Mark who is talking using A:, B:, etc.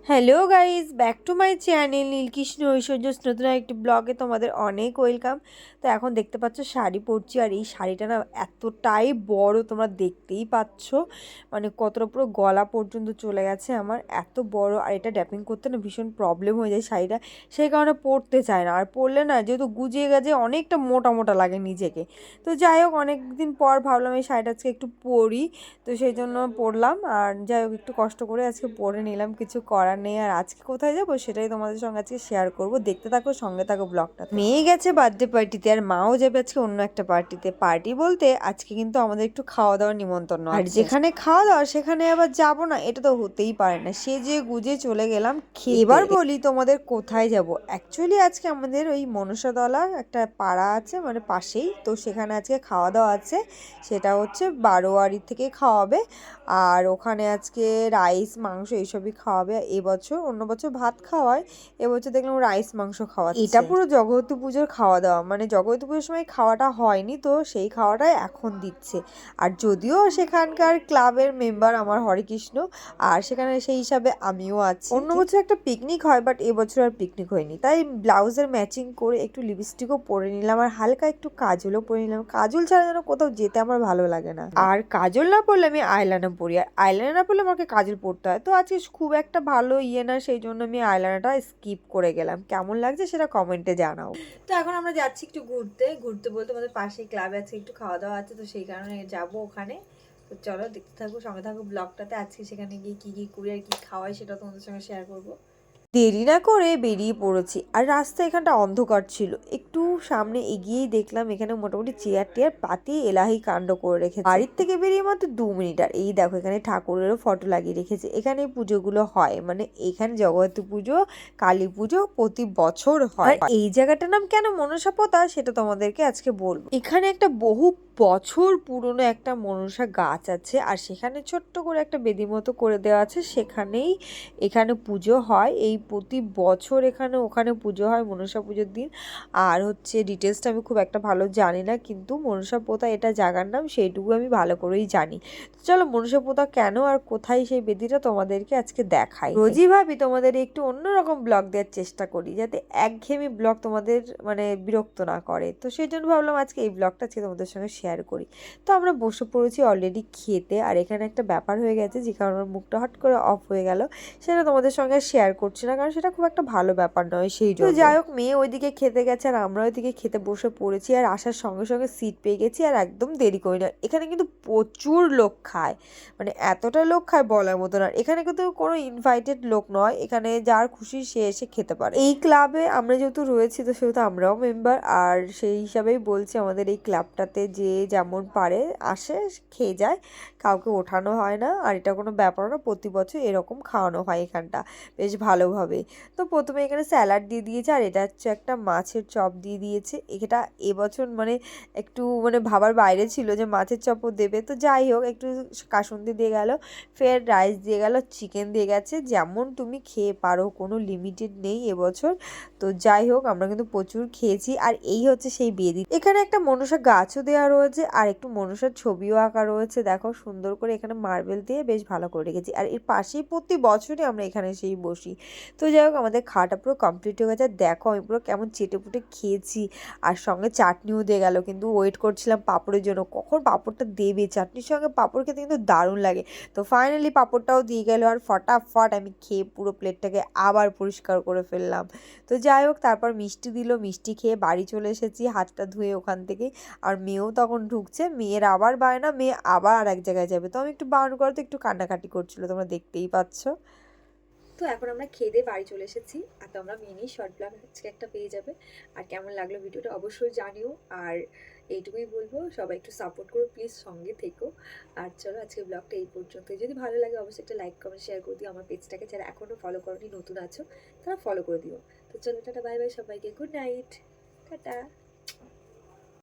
A: Hello guys, back to my channel Neelkrishna Aishwarya নতুন একটি ব্লগে তোমাদের অনেক ওয়েলকাম। তো এখন দেখতে পাচ্ছ শাড়ি পরছি, আর এই শাড়িটা না এতটাই বড়, তোমরা দেখতেই পাচ্ছ, মানে কতটা পুরো গলা পর্যন্ত চলে গেছে আমার, এত বড়। আর এটা ড্যাপিং করতে না ভীষণ প্রবলেম হয়ে যায় শাড়িটা, সেই কারণে পরতে চায় না। আর পরলে না যেহেতু গুজিয়ে গেছে অনেকটা মোটা মোটা লাগে নিজেকে। তো যাই হোক, অনেক দিন পর ভাবলাম এই শাড়িটা আজকে একটু পরি, তো সেই জন্য পরলাম। আর যাই হোক, একটু কষ্ট করে আজকে পরে নিলাম, কিছু করার নেই। আর আজকে কোথায় যাবো সেটাই তোমাদের সঙ্গে আজকে শেয়ার করবো, দেখতে থাকো, সঙ্গে থাকো ব্লগটা। মেয়ে গেছে বার্থডে পার্টিতে, আর মাও যাবে আজকে অন্য একটা পার্টিতে। পার্টি বলতে আজকে কিন্তু আমাদের একটু খাওয়া দাওয়ার নিমন্ত্রণ, আর যেখানে খাওয়া দাওয়া সেখানে আবার যাবো না, এটা তো হতেই পারে না। সেজে গুজে চলে গেলাম খেতে। এবার বলি তোমাদের কোথায় যাব। অ্যাকচুয়ালি আজকে আমাদের ওই মনসাতলা একটা পাড়া আছে, মানে পাশেই, তো সেখানে আজকে খাওয়া দাওয়া আছে। সেটা হচ্ছে বারোয়ারি থেকে খাওয়াবে, আর ওখানে আজকে রাইস মাংস এইসবই খাওয়াবে। এবছর, অন্য বছর ভাত খাওয়ায়, এবছর দেখলাম রাইস মাংস খাওয়াচ্ছে। এটা পুরো জগদ্ধাত্রী পুজোর খাওয়া দাওয়া, মানে জগদ্ধাত্রী পুজোর সময় খাওয়াটা হয়নি, তো সেই খাওয়াটাই এখন দিচ্ছে। আর যদিও সেখানকার ক্লাবের মেম্বার আমার হরেকৃষ্ণ, আর সেখানে সেই হিসাবে আমিও আছি। অন্য বছর একটা পিকনিক হয়, বাট এবছর আর পিকনিক হয়নি, তাই ব্লাউজের ম্যাচিং করে একটু লিপস্টিকও পরে নিলাম, আর হালকা একটু কাজলও পরে নিলাম। কাজল ছাড়া যেন কোথাও যেতে আমার ভালো লাগে না। আর কাজল না পরলে আমি আইলাইনার পরি, আর আইলাইনার না পরলে আমাকে কাজল পরতে হয়। তো আজকে খুব একটা ভালো না, সেই জন্য আমি আইলাইনারটা স্কিপ করে গেলাম। কেমন লাগছে সেটা কমেন্টে জানাও। তো এখন আমরা যাচ্ছি একটু ঘুরতে। ঘুরতে বলতে আমাদের পাশেই ক্লাবে আছে, একটু খাওয়া দাওয়া আছে, তো সেই কারণে যাবো ওখানে। তো চলো দেখতে থাকো, সঙ্গে থাকো ব্লগটাতে। আজকে সেখানে গিয়ে কি কি করি আর কি খাওয়াই সেটা তোমাদের সঙ্গে শেয়ার করবো। দেরি না করে বেরিয়ে পড়েছি, আর রাস্তা এখানটা অন্ধকার ছিল। একটু সামনে এগিয়েই দেখলাম এখানে মোটামুটি চেয়ার টেয়ার পাতি এলাহি কাণ্ড করে রেখেছে। বাড়ির থেকে বেরিয়ে মাত্র 2 মিনিট, আর এই দেখো এখানে ঠাকুরেরও ফটো লাগিয়ে রেখেছে। এখানে পুজোগুলো হয়, মানে এখানে জগদ্ধাত্রী পুজো, কালী পুজো প্রতি বছর হয়। আর এই জায়গাটার নাম কেন মনসা পোতা সেটা তোমাদেরকে আজকে বলবো। এখানে একটা বহু বছর পুরনো একটা মনসা গাছ আছে, আর সেখানে ছোট্ট করে একটা বেদি মতো করে দেওয়া আছে, সেখানেই এখানে পুজো হয়। এই প্রতি বছর এখানে ওখানে পুজো হয় মনসা পুজোর দিন। আর হচ্ছে ডিটেলসটা আমি খুব একটা ভালো জানি না, কিন্তু মনসা পোতা এটা জায়গার নাম, সেইটুকু আমি ভালো করেই জানি। চলো মনসা পোতা কেন আর কোথায় সেই বেদিটা তোমাদেরকে আজকে দেখাই। রোজই ভাবি তোমাদের একটু অন্যরকম ব্লগ দেওয়ার চেষ্টা করি, যাতে একঘেয়েমি ব্লগ তোমাদের মানে বিরক্ত না করে। তো সেই জন্য ভাবলাম আজকে এই ব্লগটা আজকে তোমাদের সঙ্গে শেয়ার করি। তো আমরা বসে পড়েছি অলরেডি খেতে, আর এখানে একটা ব্যাপার হয়ে গেছে যে কারণে আমার মুখটা হট করে অফ হয়ে গেল, সেটা তোমাদের সঙ্গে শেয়ার করছি না, কারণ সেটা খুব একটা ভালো ব্যাপার নয়, সেই জন্য। তো যাই হোক, মেয়ে ওইদিকে খেতে গেছে আর আমরা ওইদিকে খেতে বসে পড়েছি, আর আসার সঙ্গে সঙ্গে সিট পেয়ে গেছি, আর একদম দেরি করি না। এখানে কিন্তু প্রচুর লোক খায়, মানে এতটা লোক খায় বলার মতো না। এখানে কিন্তু কোনো ইনভাইটেড লোক নয়, এখানে যার খুশি সে এসে খেতে পারে। এই ক্লাবে আমরা যেহেতু রয়েছি, তো সেহেতু আমরাও মেম্বার, আর সেই হিসাবেই বলছি আমাদের এই ক্লাবটাতে যে যেমন পারে আসে খেয়ে যায়, কাউকে ওঠানো হয় না। আর এটা কোনো ব্যাপার না, প্রতি বছর এরকম খাওয়ানো হয় এখানটা বেশ ভালোভাবে। তো প্রথমে এখানে স্যালাড দিয়ে দিয়েছে, আর এটা হচ্ছে একটা মাছের চপ দিয়ে দিয়েছে। এটা এবছর মানে একটু মানে ভাবার বাইরে ছিল যে মাছের চপও দেবে, তো যাই হোক, একটু কাসুন্দি দিয়ে গেল, ফের রাইস দিয়ে গেল, চিকেন দিয়ে গেছে, যেমন তুমি খেয়ে পারো, কোনো লিমিটেড নেই এবছর। তো যাই হোক, আমরা কিন্তু প্রচুর খেয়েছি। আর এই হচ্ছে সেই বেদি। এখানে একটা মনসা গাছও দেওয়া রয়েছে, আর একটু মনসার ছবিও আঁকা রয়েছে, দেখো সুন্দর করে এখানে মার্বেল দিয়ে বেশ ভালো করে রেখেছি। আর এর পাশেই প্রতি বছরই আমরা এখানে সেই বসি। তো যাই হোক, আমাদের খাওয়াটা পুরো কমপ্লিট হয়ে গেছে। দেখো আমি পুরো কেমন চেটে পুটে খেয়েছি, আর সঙ্গে চাটনিও দিয়ে গেল, কিন্তু ওয়েট করছিলাম পাঁপড়ের জন্য, কখন পাঁপড়টা দেবে। চাটনির সঙ্গে পাঁপড় খেতে কিন্তু দারুণ লাগে। তো ফাইনালি পাঁপড়টাও দিয়ে গেল, আর ফটাফট আমি খেয়ে পুরো প্লেটটাকে আবার পরিষ্কার করে ফেললাম। তো যাই হোক, তারপর মিষ্টি দিল, মিষ্টি খেয়ে বাড়ি চলে এসেছি হাতটা ধুয়ে ওখান থেকে। আর মেয়েও তখন ঢুকছে, মেয়ের আবার বায়না, মেয়ে আবার আর এক জায়গায় যাবে। তো আমি একটু বারণ করতে একটু কান্নাকাটি করছিল, তোমরা দেখতেই পাচ্ছ। তো এখন আমরা খেয়ে দিয়ে বাড়ি চলে এসেছি, আর তোমরা মিনি শর্ট ব্লগ আজকে একটা পেয়ে যাবে। আর কেমন লাগলো ভিডিওটা অবশ্যই জানিও, আর এইটুকুই বলবো, সবাই একটু সাপোর্ট করো প্লিজ, সঙ্গে থেকো। আর চলো আজকে ব্লগটা এই পর্যন্ত। যদি ভালো লাগে অবশ্যই একটা লাইক কমেন্ট শেয়ার করে দিও। আমার পেজটাকে যারা এখনও ফলো করোনি, নতুন আছো, তারা ফলো করে দিও। তো চলো টাটা, বাই বাই সবাইকে, গুড নাইট, টাটা।